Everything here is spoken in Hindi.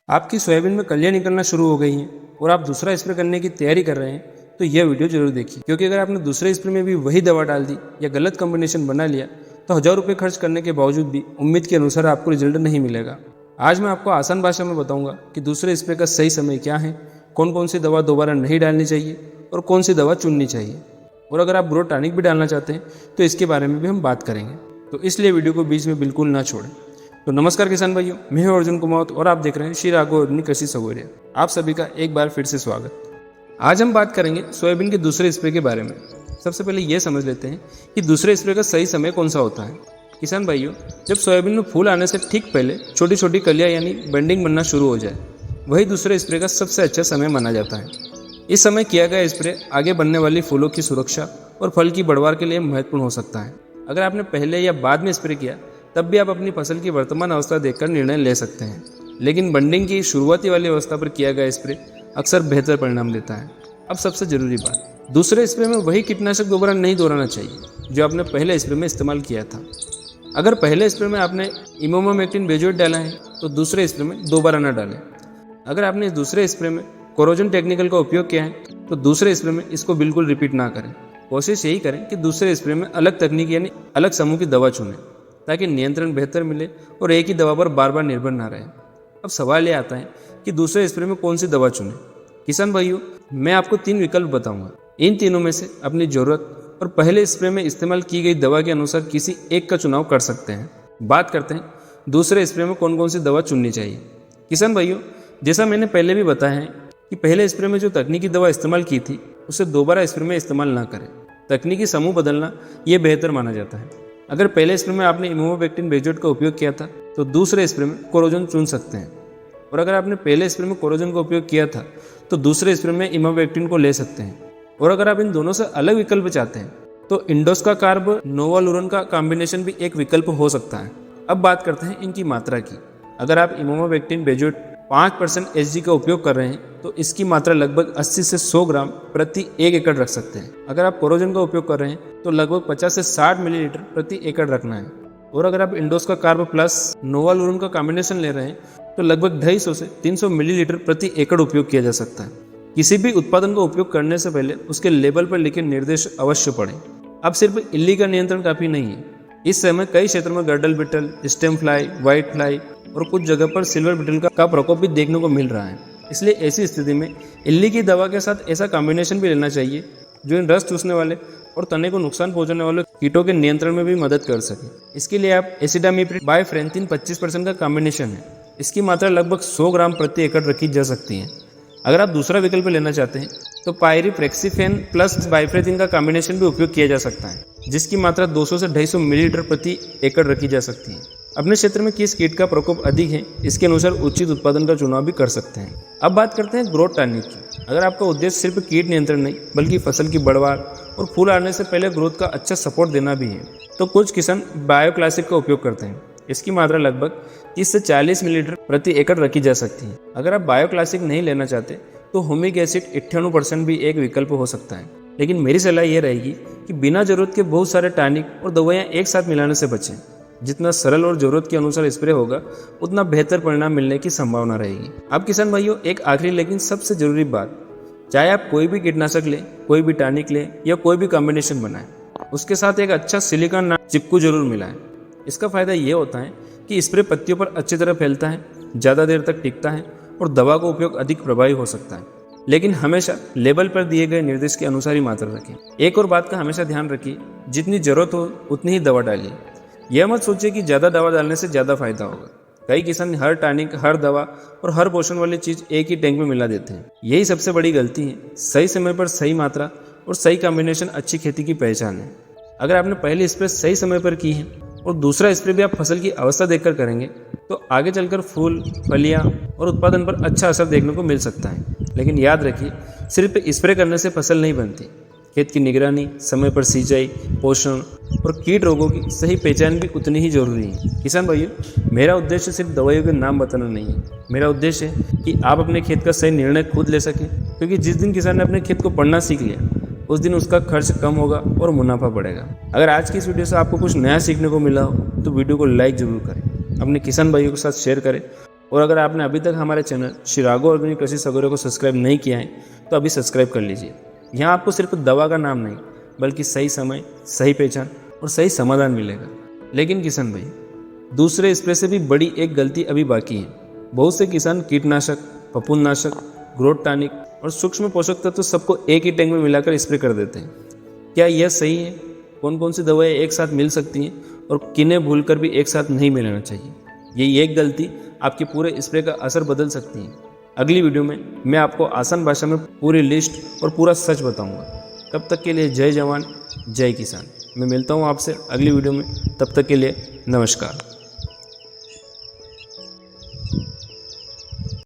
आपकी सोयाबीन में कलियां निकलना शुरू हो गई हैं और आप दूसरा स्प्रे करने की तैयारी कर रहे हैं तो यह वीडियो जरूर देखिए, क्योंकि अगर आपने दूसरे स्प्रे में भी वही दवा डाल दी या गलत कॉम्बिनेशन बना लिया तो 1000 रुपये खर्च करने के बावजूद भी उम्मीद के अनुसार आपको रिजल्ट नहीं मिलेगा। आज मैं आपको आसान भाषा में बताऊंगा कि दूसरे स्प्रे का सही समय क्या है, कौन कौन सी दवा दोबारा नहीं डालनी चाहिए और कौन सी दवा चुननी चाहिए। और अगर आप ग्रोथ टॉनिक भी डालना चाहते हैं तो इसके बारे में भी हम बात करेंगे, तो इसलिए वीडियो को बीच में बिल्कुल ना छोड़ें। तो नमस्कार किसान भाइयों, मैं हूं अर्जुन कुमार और आप देख रहे हैं श्री राघव ऑर्गेनिक कृषि सगोरिया। आप सभी का एक बार फिर से स्वागत। आज हम बात करेंगे सोयाबीन के दूसरे स्प्रे के बारे में। सबसे पहले यह समझ लेते हैं कि दूसरे स्प्रे का सही समय कौन सा होता है। किसान भाइयों, जब सोयाबीन में फूल आने से ठीक पहले छोटी छोटी कलियां यानी बेंडिंग बनना शुरू हो जाए, वही दूसरे स्प्रे का सबसे अच्छा समय माना जाता है। इस समय किया गया स्प्रे आगे बनने वाली फूलों की सुरक्षा और फल की बढ़वार के लिए महत्वपूर्ण हो सकता है। अगर आपने पहले या बाद में स्प्रे किया तब भी आप अपनी फसल की वर्तमान अवस्था देखकर निर्णय ले सकते हैं, लेकिन बंडिंग की शुरुआती वाली अवस्था पर किया गया स्प्रे अक्सर बेहतर परिणाम देता है। अब सबसे जरूरी बात, दूसरे स्प्रे में वही कीटनाशक दोबारा नहीं दोहराना चाहिए जो आपने पहले स्प्रे में इस्तेमाल किया था। अगर पहले स्प्रे में आपने इमामेक्टिन बेंजोएट डाला है तो दूसरे स्प्रे में दोबारा न डालें। अगर आपने दूसरे स्प्रे में कोरोजन टेक्निकल का उपयोग किया है तो दूसरे स्प्रे में इसको बिल्कुल रिपीट ना करें। कोशिश यही करें कि दूसरे स्प्रे में अलग तकनीक यानी अलग समूह की दवा चुनें ताकि नियंत्रण बेहतर मिले और एक ही दवा पर बार बार निर्भर ना रहे। अब सवाल ये आता है कि दूसरे स्प्रे में कौन सी दवा चुनें। किसान भाइयों, मैं आपको 3 विकल्प बताऊंगा। इन तीनों में से अपनी जरूरत और पहले स्प्रे में इस्तेमाल की गई दवा के अनुसार किसी एक का चुनाव कर सकते हैं। बात करते हैं दूसरे स्प्रे में कौन कौन सी दवा चुननी चाहिए। किसान भाइयों, जैसा मैंने पहले भी बताया है कि पहले स्प्रे में जो तकनीकी दवा इस्तेमाल की थी उसे दोबारा स्प्रे में इस्तेमाल ना करें। तकनीकी समूह बदलना ये बेहतर माना जाता है। अगर पहले स्प्रे में आपने इमामेक्टिन बेंजोएट का उपयोग किया था तो दूसरे स्प्रे में कोरोजन चुन सकते हैं, और अगर आपने पहले स्प्रे में कोरोजन का उपयोग किया था तो दूसरे स्प्रे में इमामेक्टिन को ले सकते हैं। और अगर आप इन दोनों से अलग विकल्प चाहते हैं तो इंडोस्का कार्ब नोवालुरन का कॉम्बिनेशन भी एक विकल्प हो सकता है। अब बात करते हैं इनकी मात्रा की। अगर आप इमामेक्टिन बेंजोएट 5% Hg का उपयोग कर रहे हैं तो इसकी मात्रा लगभग 80 से 100 ग्राम प्रति 1 एकड़ रख सकते हैं। अगर आप कोरोजन का उपयोग कर रहे हैं तो लगभग 50 से 60 मिलीलीटर प्रति एकड़ रखना है। और अगर आप इंडोस्का कार्ब प्लस नोवालुरन का कॉम्बिनेशन ले रहे हैं तो लगभग 250 से 300 मिलीलीटर प्रति एकड़ उपयोग किया जा सकता है। किसी भी उत्पादन का उपयोग करने से पहले उसके लेबल पर लिखे निर्देश अवश्य पढ़ें। अब सिर्फ इल्ली का नियंत्रण काफी नहीं है। इस समय कई क्षेत्रों में girdle beetle, stem fly, white fly और कुछ जगह पर सिल्वर बिटल का प्रकोप भी देखने को मिल रहा है। इसलिए ऐसी स्थिति में इल्ली की दवा के साथ ऐसा कॉम्बिनेशन भी लेना चाहिए जो इन रस चूसने वाले और तने को नुकसान पहुंचाने वाले कीटों के नियंत्रण में भी मदद कर सके। इसके लिए आप एसिडामिप्रिड बाइफ्रेंथिन 25% का कॉम्बिनेशन है। इसकी मात्रा लगभग 100 ग्राम प्रति एकड़ रखी जा सकती है। अगर आप दूसरा विकल्प लेना चाहते हैं तो पायरिफ्रेक्सिफेन प्लस बाइफ्रेथिन का कॉम्बिनेशन भी उपयोग किया जा सकता है, जिसकी मात्रा 200 से 250 मिलीलीटर प्रति एकड़ रखी जा सकती है। अपने क्षेत्र में किस कीट का प्रकोप अधिक है इसके अनुसार उचित उत्पादन का चुनाव भी कर सकते हैं। अब बात करते हैं ग्रोथ टॉनिक की। अगर आपका उद्देश्य सिर्फ कीट नियंत्रण नहीं बल्कि फसल की बढ़वार और फूल आने से पहले ग्रोथ का अच्छा सपोर्ट देना भी है तो कुछ किसान बायोक्लासिक का उपयोग करते हैं। इसकी मात्रा लगभग 30 से 40 मिलीलीटर प्रति एकड़ रखी जा सकती है। अगर आप बायोक्लासिक नहीं लेना चाहते तो हुमिक एसिड 98% भी एक विकल्प हो सकता है, लेकिन मेरी सलाह यह रहेगी कि बिना जरूरत के बहुत सारे टॉनिक और दवाइयाँ एक साथ मिलाने से बचें। जितना सरल और जरूरत के अनुसार स्प्रे होगा उतना बेहतर परिणाम मिलने की संभावना रहेगी। अब किसान भाइयों, एक आखिरी लेकिन सबसे जरूरी बात, चाहे आप कोई भी कीटनाशक लें, कोई भी टॉनिक लें या कोई भी कॉम्बिनेशन बनाएं, उसके साथ एक अच्छा सिलिकॉन चिपकू जरूर मिलाएं। इसका फायदा ये होता है कि स्प्रे पत्तियों पर अच्छी तरह फैलता है, ज़्यादा देर तक टिकता है और दवा का उपयोग अधिक प्रभावी हो सकता है। लेकिन हमेशा लेबल पर दिए गए निर्देश के अनुसार ही मात्रा रखें। एक और बात का हमेशा ध्यान रखिए, जितनी जरूरत हो उतनी ही दवा डालिए। यह मत सोचिए कि ज़्यादा दवा डालने से ज़्यादा फायदा होगा। कई किसान हर टॉनिक, हर दवा और हर पोषण वाली चीज़ एक ही टैंक में मिला देते हैं। यही सबसे बड़ी गलती है। सही समय पर सही मात्रा और सही कॉम्बिनेशन अच्छी खेती की पहचान है। अगर आपने पहली स्प्रे सही समय पर की है और दूसरा स्प्रे भी आप फसल की अवस्था देखकर करेंगे तो आगे चलकर फूल, फलियां और उत्पादन पर अच्छा असर देखने को मिल सकता है। लेकिन याद रखिए, सिर्फ स्प्रे करने से फसल नहीं बनती। खेत की निगरानी, समय पर सिंचाई, पोषण और कीट रोगों की सही पहचान भी उतनी ही जरूरी है। किसान भाइयों, मेरा उद्देश्य सिर्फ दवाइयों के नाम बताना नहीं है। मेरा उद्देश्य है कि आप अपने खेत का सही निर्णय खुद ले सकें, क्योंकि जिस दिन किसान ने अपने खेत को पढ़ना सीख लिया उस दिन उसका खर्च कम होगा और मुनाफा बढ़ेगा। अगर आज की इस वीडियो से आपको कुछ नया सीखने को मिला हो तो वीडियो को लाइक जरूर करें, अपने किसान भाइयों के साथ शेयर करें और अगर आपने अभी तक हमारे चैनल श्री राघव ऑर्गेनिक कृषि सगोरे को सब्सक्राइब नहीं किया है तो अभी सब्सक्राइब कर लीजिए। यहाँ आपको सिर्फ दवा का नाम नहीं बल्कि सही समय, सही पहचान और सही समाधान मिलेगा। लेकिन किसान भाई, दूसरे स्प्रे से भी बड़ी एक गलती अभी बाकी है। बहुत से किसान कीटनाशक, फफूंदनाशक, ग्रोथ टॉनिक और सूक्ष्म पोषक तत्व सबको एक ही टैंक में मिलाकर स्प्रे कर देते हैं। क्या यह सही है? कौन कौन सी दवाएं एक साथ मिल सकती हैं और किन्हें भूलकर भी एक साथ नहीं मिलाना चाहिए? यही एक गलती आपके पूरे स्प्रे का असर बदल सकती है। अगली वीडियो में मैं आपको आसान भाषा में पूरी लिस्ट और पूरा सच बताऊंगा। तब तक के लिए जय जवान, जय किसान। मैं मिलता हूं आपसे अगली वीडियो में। तब तक के लिए नमस्कार।